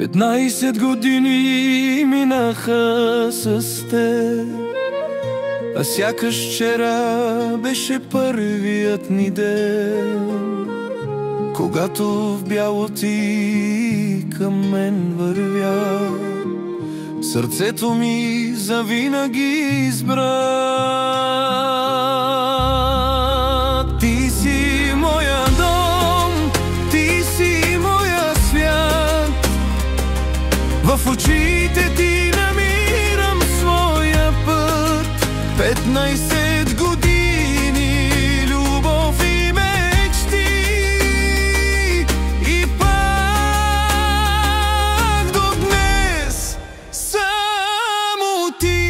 15 години минаха с теб, а сякаш вчера беше първият ни ден, когато в бяло ти към мен вървя. Сърцето ми завинаги избра. Ти си моя дом, ти си моя свят. В очите ти намирам своя път. 15 години любов и мечти, и пак до днес само ти.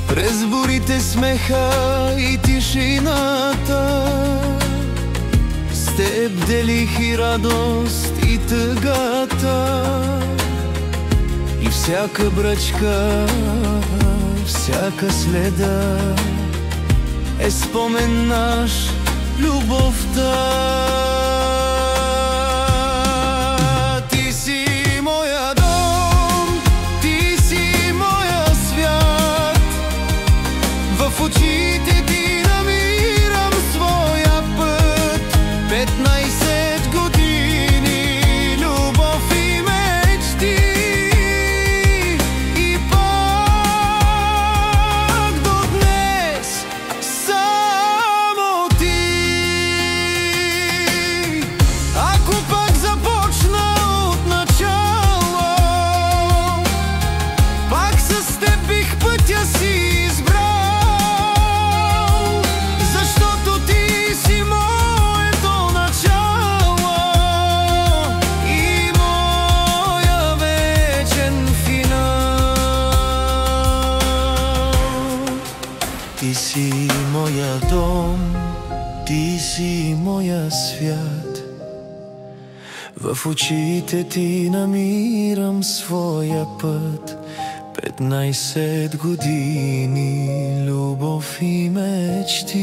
През бурите, смеха и тишината, с теб делих и радост и тъгата. И всяка бръчка, всяка следа е спомен наш, любовта. Ти си моя дом, ти си моя свят. В очите ти намирам своя път. 15 години любов и мечти, и пак до днес само ти. Ако пак започна от начало, пак с теб бих пътя си избрал. Ти си моя дом, ти си моя свят. В очите ти намирам своя път. 15 години любов и мечти,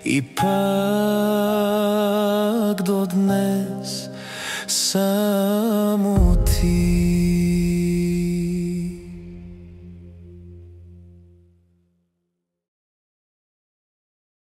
и пак до днес само